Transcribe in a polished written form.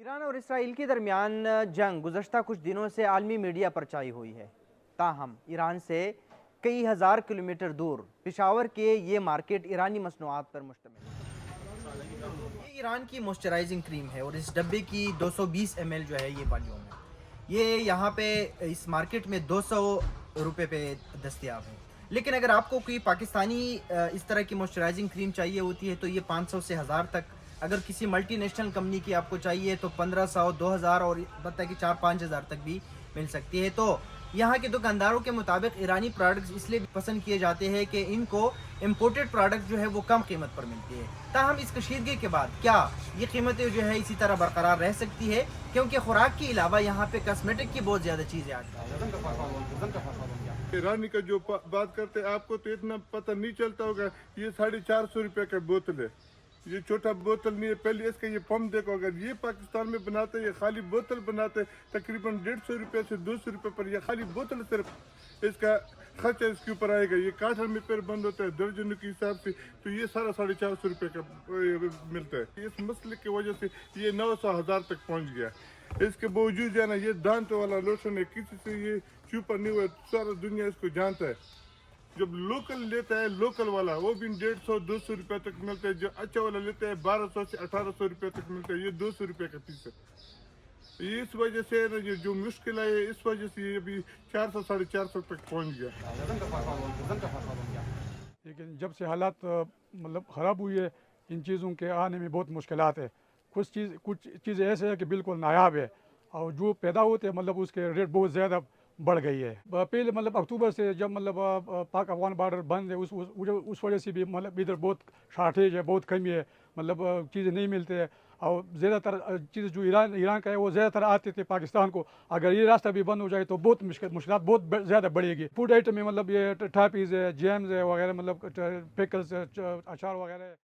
Iran और Israel के दरमियान जंग गुज़श्ता कुछ दिनों से आलमी मीडिया पर छाई हुई है। ताहम ईरान से कई हज़ार किलोमीटर दूर पेशावर के ये मार्केट ईरानी मसनूआत पर मुश्तमिल है। ये ईरान की मॉइस्चराइजिंग क्रीम है और इस डब्बे की 220 ml जो है ये वॉल्यूम है। ये यहाँ पे इस मार्केट में 200 रुपये पे दस्तियाब है। लेकिन अगर आपको कोई पाकिस्तानी इस तरह की मॉइस्चराइजिंग क्रीम चाहिए होती है तो ये 500 से 1000 तक, अगर किसी मल्टीनेशनल कंपनी की आपको चाहिए तो 1500, 2000 और बता कि 4-5 हज़ार तक भी मिल सकती है। तो यहाँ के दुकानदारों के मुताबिक ईरानी प्रोडक्ट्स इसलिए पसंद किए जाते हैं कि इनको इम्पोर्टेड प्रोडक्ट जो है वो कम कीमत पर मिलती है। ताहम इस कशीदगी के बाद क्या ये कीमतें जो है इसी तरह बरकरार रह सकती है, क्योंकि खुराक के अलावा यहाँ पे कॉस्मेटिक की बहुत ज़्यादा चीज़ें आजकल। ईरानी का जो बात करते हैं, आपको तो इतना पता नहीं चलता होगा। ये 450 रुपये का बोतल है, ये छोटा बोतल नहीं है। पहले इसका ये पंप देखो, अगर ये पाकिस्तान में बनाते ये खाली बोतल बनाते तकरीबन 150 रुपये से 200 रुपये पर ये खाली बोतल सिर्फ इसका खर्चा इसके ऊपर आएगा। ये कार्टन में फिर बंद होता है दर्जनों के हिसाब से, तो ये सारा 450 रुपये का मिलता है। इस मसले की वजह से ये 900-1000 तक पहुँच गया। इसके बावजूद है ना, ये दांत वाला लोशन है, किसी से ये छुपा नहीं हुआ, सारा दुनिया इसको जानता है। जब लोकल लेता है लोकल वाला वो भी 150-200 रुपये तक मिलता है। जो अच्छा वाला लेता है 1200 से 1800 रुपये तक मिलता है। ये 200 रुपये का पीस है। इस वजह से ये जो मुश्किल है, इस वजह से ये अभी 400-450 तक पहुंच गया। लेकिन जब से हालात मतलब ख़राब हुई है, इन चीज़ों के आने में बहुत मुश्किलात है। कुछ चीज़ें ऐसे है कि बिल्कुल नायाब है और जो पैदा होते हैं मतलब उसके रेट बहुत ज़्यादा बढ़ गई है। पहले मतलब अक्टूबर से जब मतलब पाक अफगान बॉर्डर बंद है, उस वजह से भी मतलब इधर बहुत शार्टेज है, बहुत कमी है, मतलब चीज़ें नहीं मिलते हैं। और ज़्यादातर चीज़ जो ईरान का है वो ज़्यादातर आते थे पाकिस्तान को। अगर ये रास्ता भी बंद हो जाए तो बहुत मुश्किलात बहुत ज़्यादा बढ़ेगी। फूड आइटम में मतलब ये टॉफ़ीज़ है, जैम्स है वगैरह, मतलब पिकल्स, अचार वगैरह है।